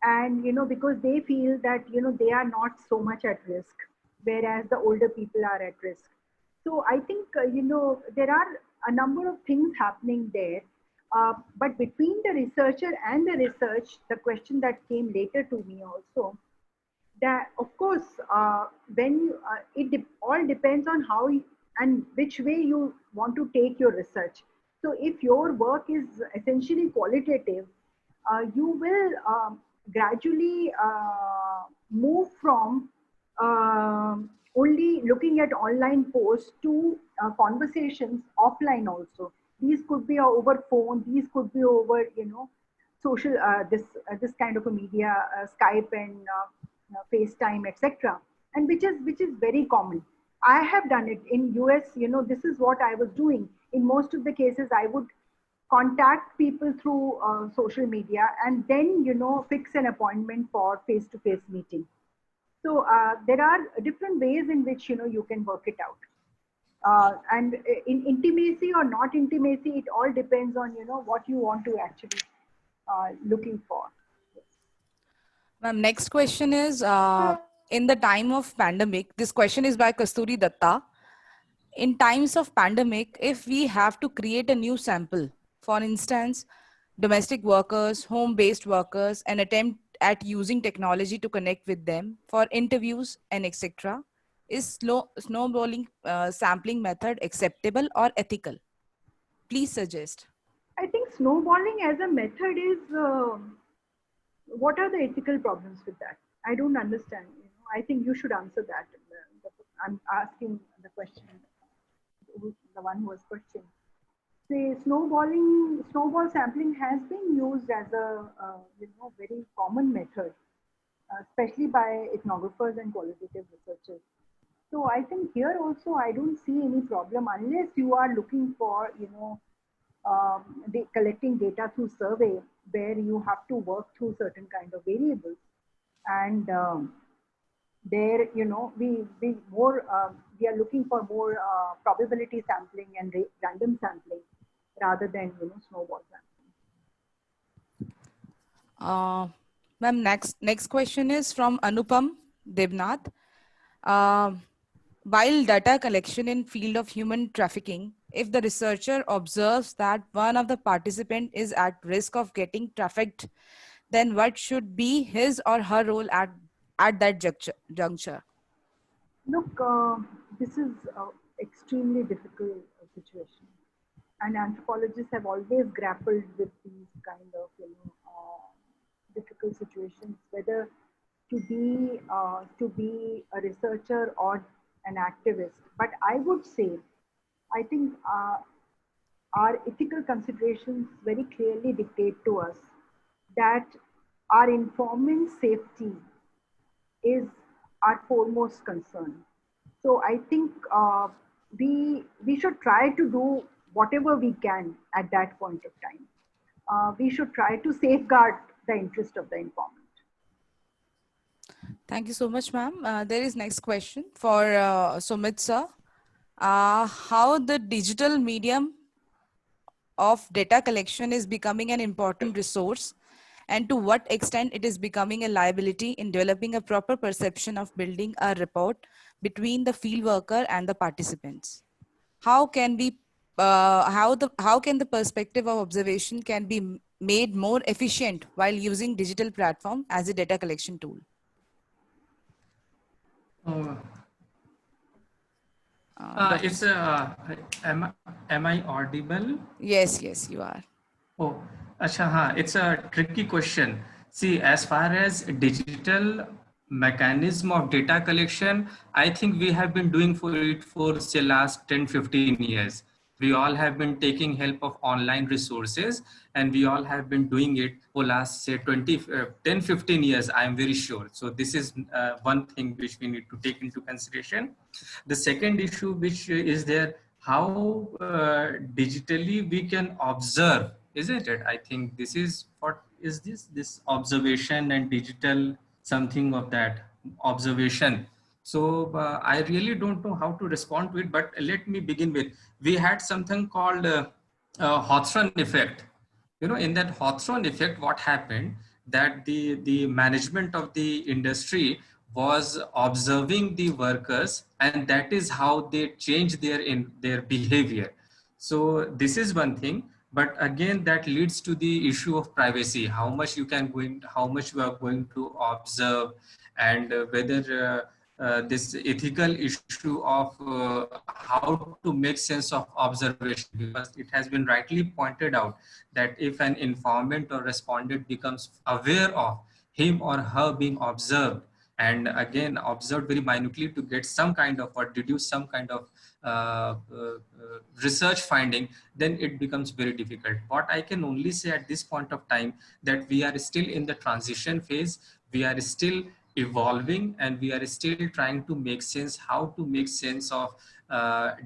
Speaker 3: And because they feel that they are not so much at risk, whereas the older people are at risk. So I think there are a number of things happening there. But between the researcher and the research, the question that came later to me also, that of course when you, all depends on how and which way you want to take your research. So if your work is essentially qualitative, you will gradually move from only looking at online posts to conversations offline also. These could be over phone, these could be over social this kind of a media, Skype and FaceTime, etc. And which is very common. I have done it in US. This is what I was doing. In most of the cases, I would contact people through social media and then fix an appointment for face-to-face meeting. So there are different ways in which you can work it out. And in intimacy or not intimacy, it all depends on what you want to actually looking for.
Speaker 2: Ma'am, next question is in the time of pandemic, this question is by Kasturi Datta. In times of pandemic, if we have to create a new sample, for instance, domestic workers, home-based workers, and attempt at using technology to connect with them for interviews and etc., is snowballing sampling method acceptable or ethical? please suggest?
Speaker 3: I think snowballing as a method is, what are the ethical problems with that? I don't understand. I think you should answer that. I'm asking the question, the one who was questioned. Say snowball sampling has been used as a very common method, especially by ethnographers and qualitative researchers. So I think here also I don't see any problem unless you are looking for collecting data through survey where you have to work through certain kind of variables, and there we are looking for more probability sampling and random sampling rather than snowball sampling.
Speaker 2: Ma'am, next question is from Anupam Devnath. While data collection in field of human trafficking, if the researcher observes that one of the participant is at risk of getting trafficked, then what should be his or her role at that juncture?
Speaker 3: Look, this is extremely difficult situation, and anthropologists have always grappled with these kind of difficult situations, whether to be a researcher or an activist. But I would say, I think our ethical considerations very clearly dictate to us that our informant's safety is our foremost concern. So I think we should try to do whatever we can at that point of time. We should try to safeguard the interest of the informant.
Speaker 2: Thank you so much, ma'am. There is next question for Sumit sir. How the digital medium of data collection is becoming an important resource, and to what extent it is becoming a liability in developing a proper perception of building a rapport between the field worker and the participants. How can the perspective of observation can be made more efficient while using digital platform as a data collection tool?
Speaker 4: Am I audible?
Speaker 2: Yes, you are.
Speaker 4: Oh, Asha, it's a tricky question. See, as far as digital mechanism of data collection, I think we have been doing for the last 10-15 years. We all have been taking help of online resources, and we all have been doing it for last say 10-15 years, I am very sure. So this is one thing which we need to take into consideration. The second issue which is there, how digitally we can observe, isn't it? I think this is what is this observation and digital something of that observation. So I really don't know how to respond to it, but let me begin with, we had something called Hawthorne effect. In that Hawthorne effect, what happened that the management of the industry was observing the workers, and that is how they changed their behavior. So this is one thing, but again that leads to the issue of privacy, how much you are going to observe, and whether this ethical issue of how to make sense of observation, because it has been rightly pointed out that if an informant or respondent becomes aware of him or her being observed, and again observed very minutely to get some kind of or deduce some kind of research finding, then it becomes very difficult. What I can only say at this point of time, that we are still in the transition phase, we are still evolving, and we are still trying to make sense, how to make sense of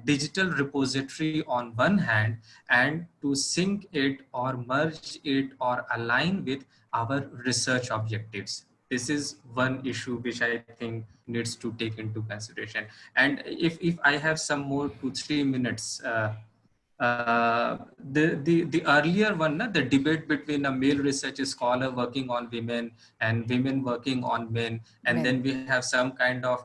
Speaker 4: digital repository on one hand, and to sync it or merge it or align with our research objectives. This is one issue which I think needs to take into consideration. And if I have some more 2-3 minutes, the earlier one, the debate between a male research scholar working on women and women working on men, and then we have some kind of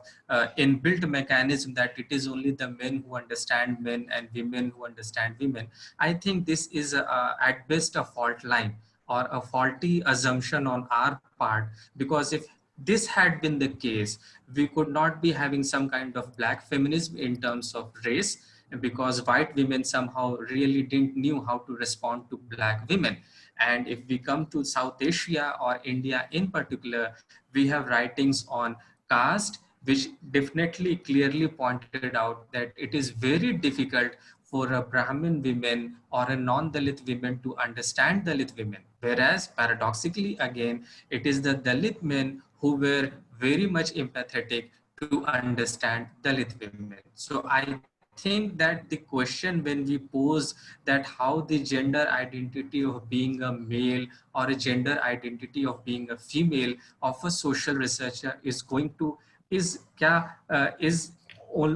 Speaker 4: inbuilt mechanism that it is only the men who understand men and women who understand women. I think this is at best a fault line or a faulty assumption on our part, because if this had been the case, we could not be having some kind of black feminism in terms of race, because white women somehow really didn't knew how to respond to black women. And if we come to South Asia or India in particular, we have writings on caste, which definitely clearly pointed out that it is very difficult for a Brahmin women or a non-Dalit women to understand Dalit women. Whereas paradoxically, again, it is the Dalit men who were very much empathetic to understand Dalit women. So I think that the question when we pose that how the gender identity of being a male or a gender identity of being a female of a social researcher is going to is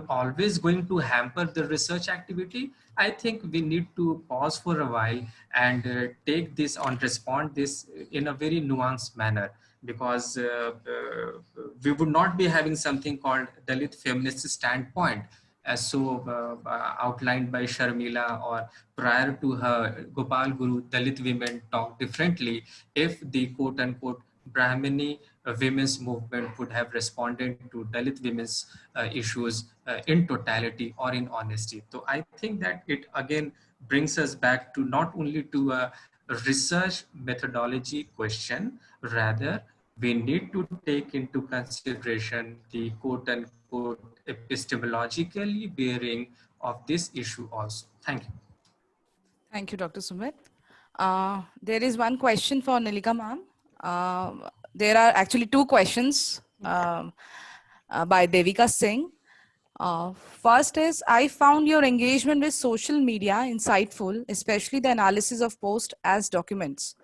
Speaker 4: always going to hamper the research activity. I think we need to pause for a while and take this on respond this in a very nuanced manner, because we would not be having something called Dalit feminist standpoint as so outlined by Sharmila, or prior to her Gopal Guru, Dalit women talk differently if the quote unquote Brahmini women's movement would have responded to Dalit women's issues in totality or in honesty. So I think that it again brings us back to not only to a research methodology question, rather we need to take into consideration the quote unquote epistemologically bearing of this issue also. Thank you.
Speaker 2: Thank you, Dr. Sumit. There is one question for Nilika ma'am. There are actually two questions by Devika Singh. First is, I found your engagement with social media insightful, especially the analysis of posts as documents.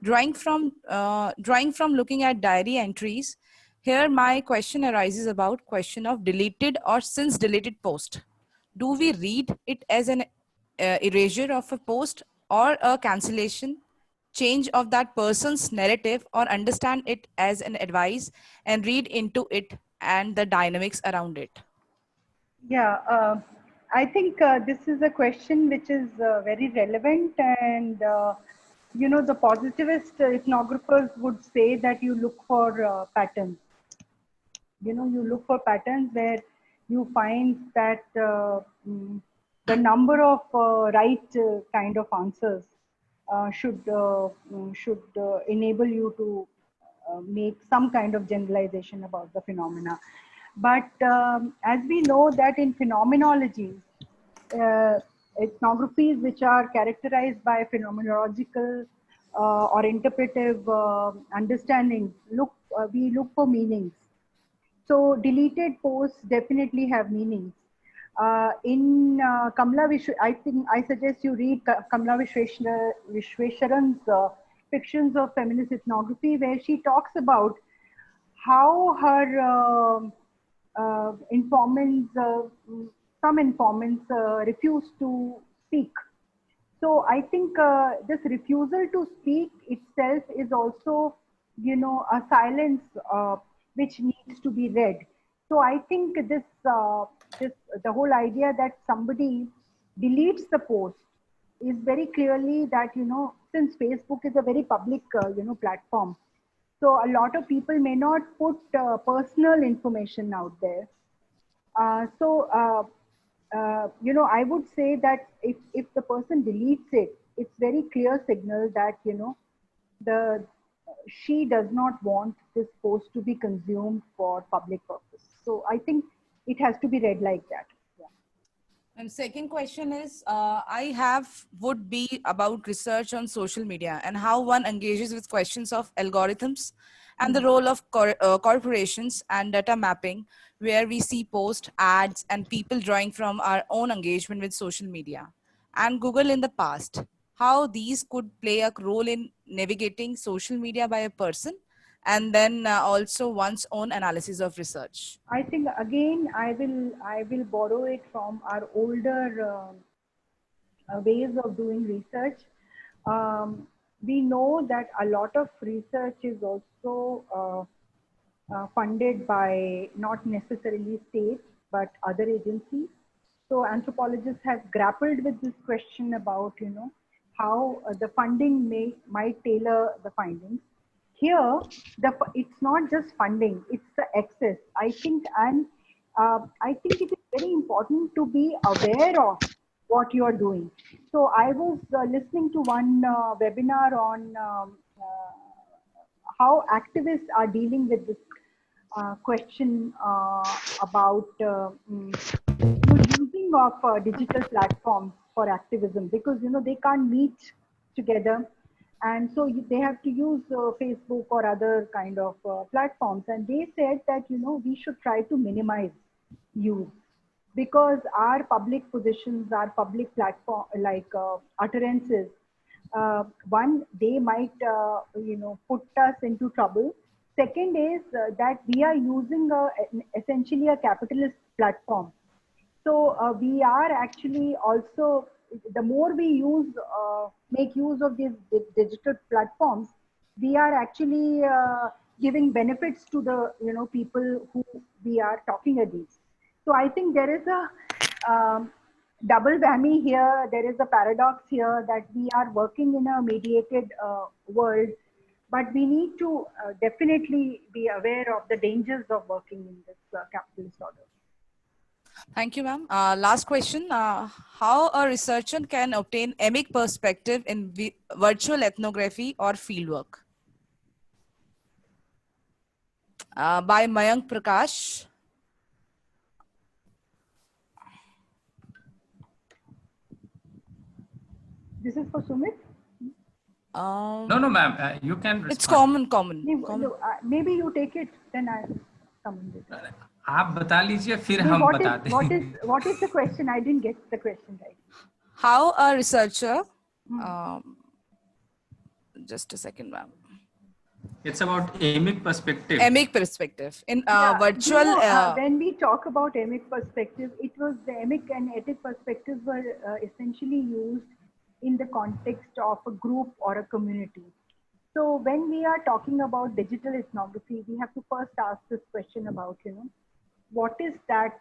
Speaker 2: Drawing from looking at diary entries, here my question arises about question of deleted or since deleted post. Do we read it as an erasure of a post or a cancellation, change of that person's narrative, or understand it as an advice and read into it and the dynamics around it?
Speaker 3: Yeah, I think this is a question which is very relevant, and you know, the positivist ethnographers would say that you look for patterns. You know, you look for patterns where you find that the number of right kind of answers should enable you to make some kind of generalization about the phenomena. But as we know that in phenomenology, ethnographies which are characterized by phenomenological or interpretive understandings, we look for meanings. So deleted posts definitely have meanings. In Kamla I think I suggest you read Kamla Vishweshwaran's fictions of feminist ethnography, where she talks about how her informants, some informants refused to speak. So I think this refusal to speak itself is also, you know, a silence which needs to be read. So I think the whole idea that somebody deletes the post is very clearly that, you know, since Facebook is a very public, you know, platform, so a lot of people may not put personal information out there. You know, I would say that if the person deletes it, it's very clear signal that, you know, she does not want this post to be consumed for public purpose. So I think it has to be read like that. Yeah.
Speaker 2: And second question is, would be about research on social media and how one engages with questions of algorithms and the role of corporations and data mapping, where we see post ads and people drawing from our own engagement with social media and Google in the past, how these could play a role in navigating social media by a person, and then also one's own analysis of research.
Speaker 3: I think again I will borrow it from our older ways of doing research. We know that a lot of research is also funded by not necessarily state but other agencies. So anthropologists have grappled with this question about, you know, how the funding might tailor the findings. Here, it's not just funding; it's the access. I think, and I think it is very important to be aware of what you are doing. So I was listening to one webinar on how activists are dealing with this question about using of digital platforms for activism, because they can't meet together, and so they have to use Facebook or other kind of platforms, and they said that we should try to minimize use, because our public positions, our public platform, like utterances, one, they might put us into trouble. Second is that we are using essentially a capitalist platform. So we are actually also, the more we make use of these digital platforms, we are actually giving benefits to the people who we are talking against. So I think there is a double whammy here. There is a paradox here that we are working in a mediated world, but we need to definitely be aware of the dangers of working in this capitalist order.
Speaker 2: Thank you, ma'am. Last question. How a researcher can obtain emic perspective in virtual ethnography or fieldwork? By Mayank Prakash.
Speaker 3: This is for Sumit?
Speaker 4: No, ma'am. You can respond.
Speaker 2: It's common.
Speaker 3: Maybe you take it, then I'll come in with it.
Speaker 4: आप बता लीजिए फिर हम बता दें.
Speaker 3: What is the question? I didn't get the question right.
Speaker 2: How a researcher, just a second, ma'am.
Speaker 4: It's about emic perspective.
Speaker 2: Emic perspective in virtual.
Speaker 3: When we talk about emic perspective, it was the emic and etic perspectives were essentially used in the context of a group or a community. So when we are talking about digital ethnography, we have to first ask this question about, what is that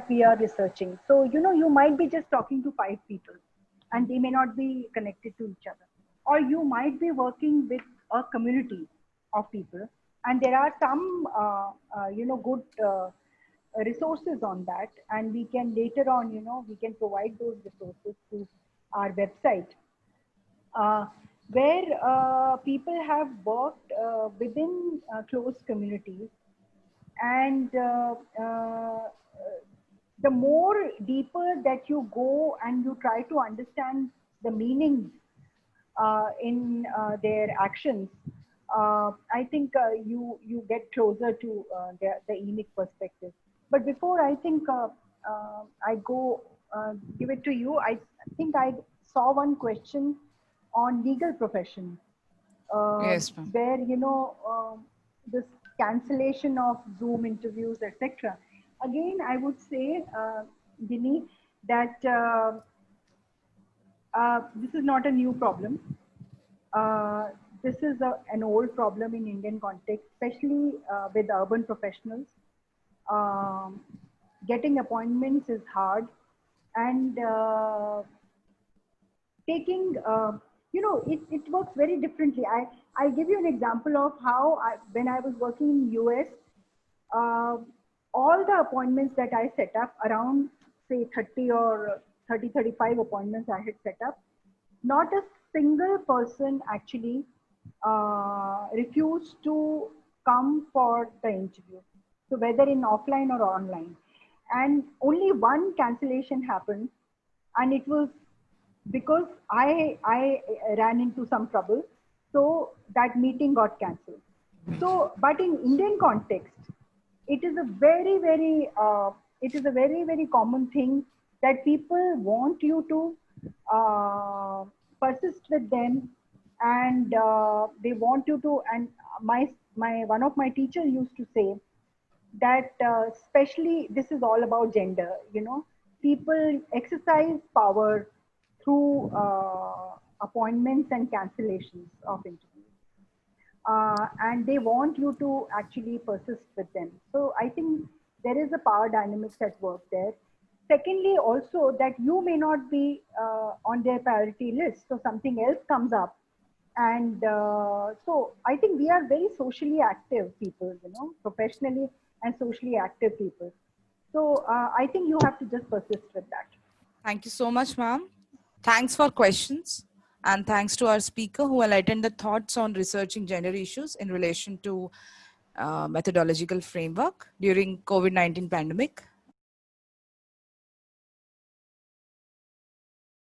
Speaker 3: we are researching? So, you might be just talking to 5 people and they may not be connected to each other. Or you might be working with a community of people, and there are some, good resources on that, and we can later on, we can provide those resources to our website, where people have worked within close communities, and the more deeper that you go and you try to understand the meanings in their actions, I think you get closer to the emic perspective. But before I think I go give it to you, I think I saw one question on legal profession,
Speaker 2: Yes, ma'am.
Speaker 3: where this cancellation of Zoom interviews, etc. Again, I would say, Ginny, that this is not a new problem. This is an old problem in Indian context, especially with urban professionals. Getting appointments is hard, and taking, it works very differently. I'll give you an example of how when I was working in US, all the appointments that I set up, around say 30 or 35 appointments I had set up, not a single person actually refused to come for the interview. So whether in offline or online, and only one cancellation happened, and it was because I ran into some trouble, so that meeting got cancelled. So, but in Indian context, it is a very, very common thing that people want you to persist with them, and they want you to. And my one of my teachers used to say that, especially this is all about gender. People exercise power through appointments and cancellations of interviews. And they want you to actually persist with them. So I think there is a power dynamics at work there. Secondly, also that you may not be on their priority list, so something else comes up. And so I think we are very socially active people, professionally. and socially active people. So I think you have to just persist with that.
Speaker 2: Thank you so much, ma'am. Thanks for questions. And thanks to our speaker who enlightened the thoughts on researching gender issues in relation to methodological framework during COVID-19 pandemic.